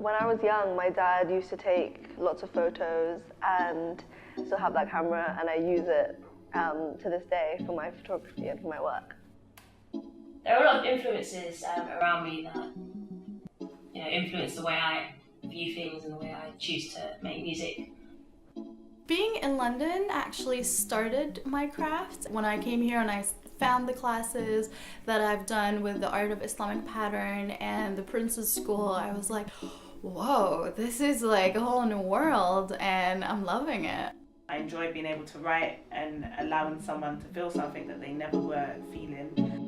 When I was young, my dad used to take lots of photos and still have that camera, and I use it to this day for my photography and for my work. There are a lot of influences around me that influence the way I view things and the way I choose to make music. Being in London actually started my craft. When I came here and I found the classes that I've done with the Art of Islamic Pattern and the Princess School, I was like, whoa, this is like a whole new world, and I'm loving it. I enjoy being able to write and allowing someone to feel something that they never were feeling.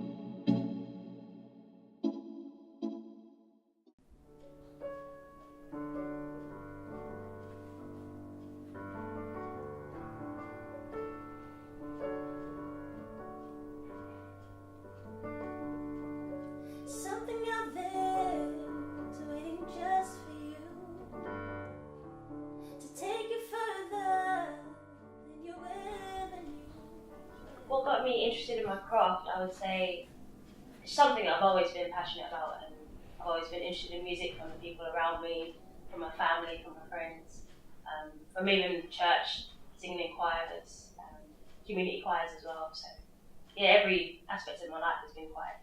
What got me interested in my craft, I would say, is something I've always been passionate about, and I've always been interested in music from the people around me, from my family, from my friends, from even church, singing in choirs, community choirs as well. So yeah, every aspect of my life has been quite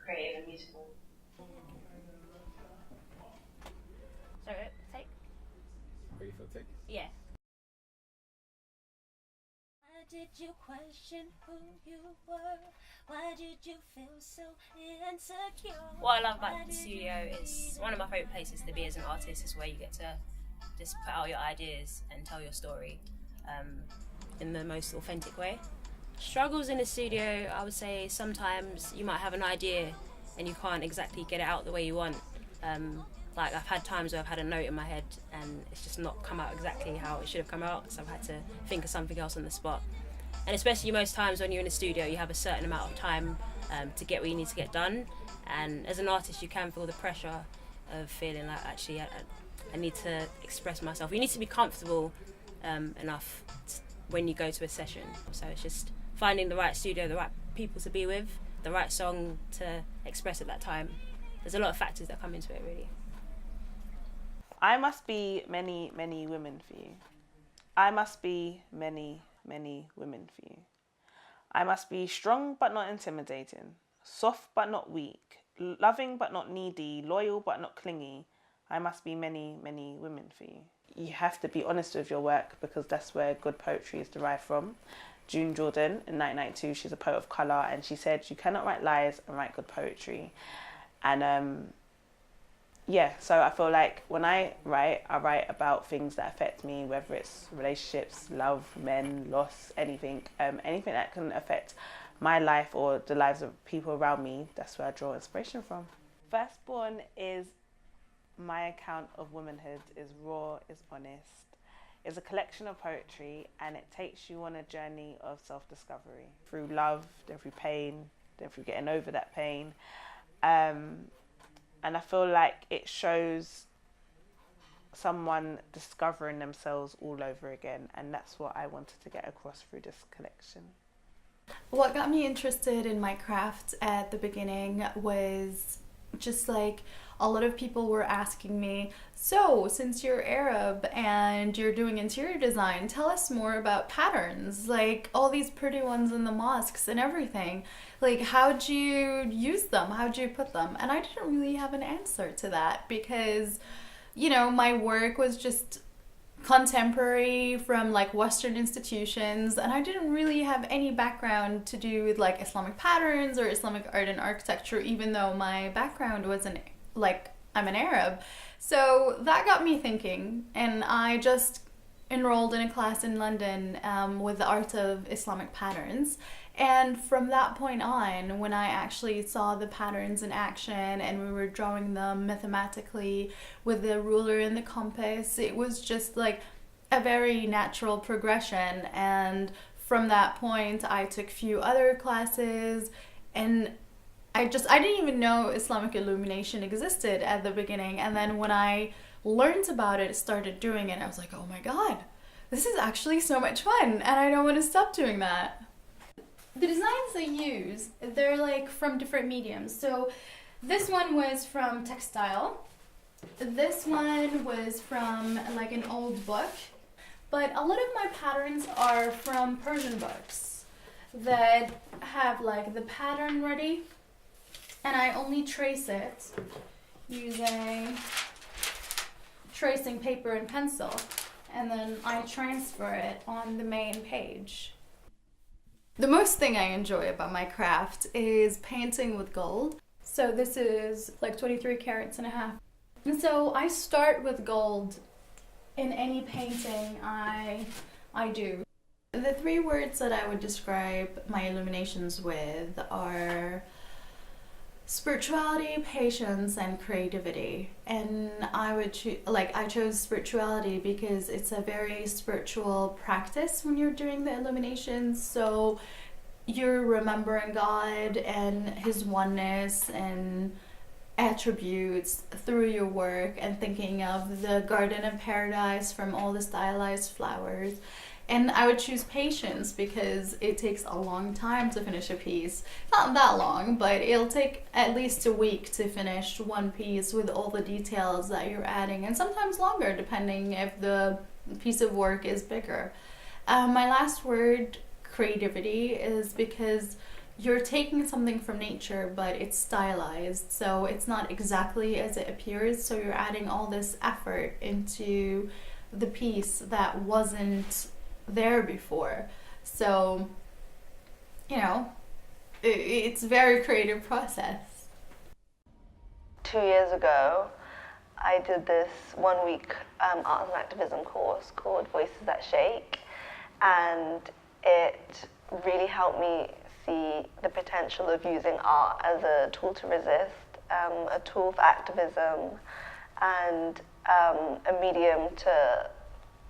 creative and musical. Sorry, take? Ready for the take? Yeah. Why did you question who you were? Why did you feel so insecure? What I love about the studio is one of my favourite places to be as an artist is where you get to just put out your ideas and tell your story in the most authentic way. Struggles in the studio, I would say sometimes you might have an idea and you can't exactly get it out the way you want. Like I've had times where I've had a note in my head and it's just not come out exactly how it should have come out, so I've had to think of something else on the spot. And especially most times when you're in a studio, you have a certain amount of time to get what you need to get done. And as an artist, you can feel the pressure of feeling like, actually, I need to express myself. You need to be comfortable enough when you go to a session. So it's just finding the right studio, the right people to be with, the right song to express at that time. There's a lot of factors that come into it, really. I must be many, many women for you. I must be many, many women for you. I must be strong but not intimidating, soft but not weak, loving but not needy, loyal but not clingy. I must be many, many women for you. You have to be honest with your work because that's where good poetry is derived from. June Jordan in 1992, she's a poet of colour, and she said you cannot write lies and write good poetry. And yeah, so I feel like when I write about things that affect me, whether it's relationships, love, men, loss, anything that can affect my life or the lives of people around me. That's where I draw inspiration from. Firstborn is my account of womanhood, is raw, is honest. It's a collection of poetry, and it takes you on a journey of self-discovery through love, then through pain, then through getting over that pain. And I feel like it shows someone discovering themselves all over again, and that's what I wanted to get across through this collection. What got me interested in my craft at the beginning was just like a lot of people were asking me, so since you're Arab and you're doing interior design, tell us more about patterns, like all these pretty ones in the mosques and everything. Like, how'd you use them? How'd you put them? And I didn't really have an answer to that because, you know, my work was just contemporary from like Western institutions, and I didn't really have any background to do with like Islamic patterns or Islamic art and architecture, even though my background wasn't like, I'm an Arab. So that got me thinking, and I just enrolled in a class in London with the Art of Islamic Patterns. And from that point on, when I actually saw the patterns in action and we were drawing them mathematically with the ruler and the compass, it was just like a very natural progression. And from that point, I took a few other classes, and I didn't even know Islamic illumination existed at the beginning. And then when I learned about it, started doing it, I was like, oh my God, this is actually so much fun, and I don't want to stop doing that. The designs I use, they're like from different mediums. So this one was from textile, This one was from like an old book, but a lot of my patterns are from Persian books that have like the pattern ready, and I only trace it using tracing paper and pencil, and then I transfer it on the main page. The most thing I enjoy about my craft is painting with gold. So this is like 23 carats and a half. And so I start with gold in any painting I do. The three words that I would describe my illuminations with are spirituality, patience, and creativity. And I chose spirituality because it's a very spiritual practice when you're doing the illuminations. So you're remembering God and His oneness and attributes through your work, and thinking of the Garden of Paradise from all the stylized flowers. And I would choose patience because it takes a long time to finish a piece. Not that long, but it'll take at least a week to finish one piece with all the details that you're adding, and sometimes longer depending if the piece of work is bigger. My last word, creativity, is because you're taking something from nature, but it's stylized, so it's not exactly as it appears, so you're adding all this effort into the piece that wasn't there before. So, it's a very creative process. 2 years ago, I did this 1 week arts and activism course called Voices That Shake, and it really helped me see the potential of using art as a tool to resist, a tool for activism, and a medium to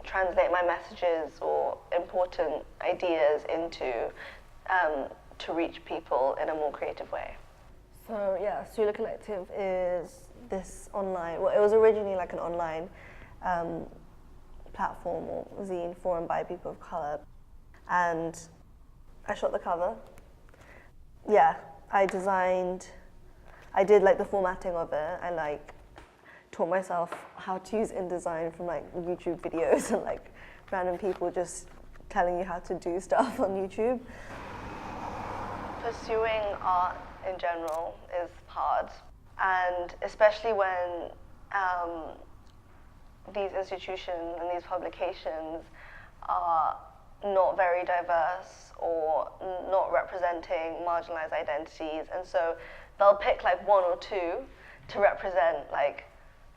translate my messages or important ideas into to reach people in a more creative way. So yeah, Sula Collective is this online, well, it was originally like an online platform or zine forum by people of colour, and I shot the cover. Yeah, I did like the formatting of it. I taught myself how to use InDesign from like YouTube videos and like random people just telling you how to do stuff on YouTube. Pursuing art in general is hard, and especially when these institutions and these publications are not very diverse or not representing marginalized identities, and so they'll pick like one or two to represent like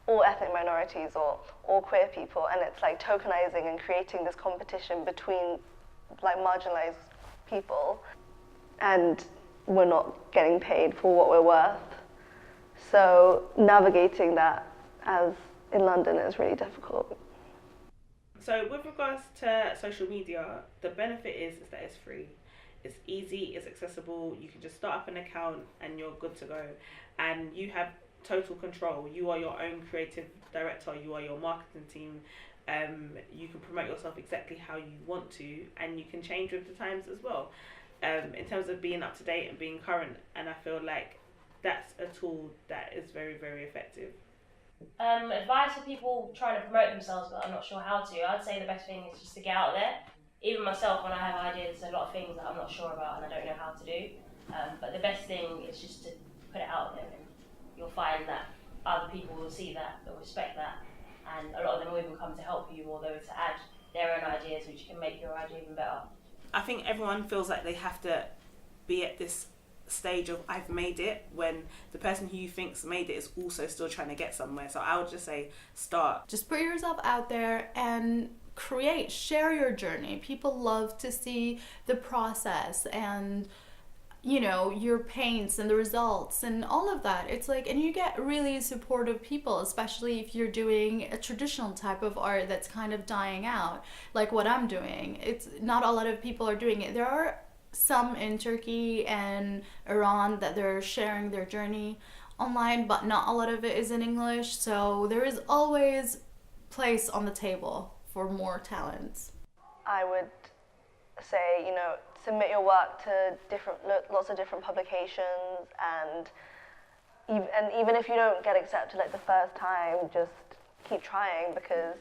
all ethnic minorities or all queer people, and it's like tokenizing and creating this competition between like marginalized people, and we're not getting paid for what we're worth. So navigating that as in London is really difficult. So with regards to social media, the benefit is that it's free. It's easy, it's accessible, you can just start up an account and you're good to go. And you have total control. You are your own creative director, you are your marketing team. You can promote yourself exactly how you want to, and you can change with the times as well. In terms of being up to date and being current, and I feel like that's a tool that is very, very effective. Advice for people trying to promote themselves but I'm not sure how to, I'd say the best thing is just to get out there. Even myself, when I have ideas, there's a lot of things that I'm not sure about and I don't know how to do. But the best thing is just to put it out there, and you'll find that other people will see that, they'll respect that, and a lot of them will even come to help you, or they will to add their own ideas which can make your idea even better. I think everyone feels like they have to be at this stage of I've made it, when the person who you think's made it is also still trying to get somewhere. So I would just say start. Just put yourself out there and create, share your journey. People love to see the process and your paints and the results and all of that. It's like, and you get really supportive people, especially if you're doing a traditional type of art that's kind of dying out, like what I'm doing. It's not a lot of people are doing it. There are some in Turkey and Iran that they're sharing their journey online, but not a lot of it is in English, so there is always place on the table for more talents. I would say, submit your work to lots of different publications, and and even if you don't get accepted like the first time, just keep trying, because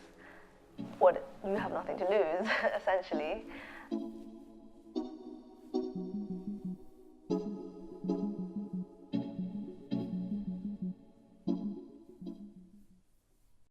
you have nothing to lose, essentially.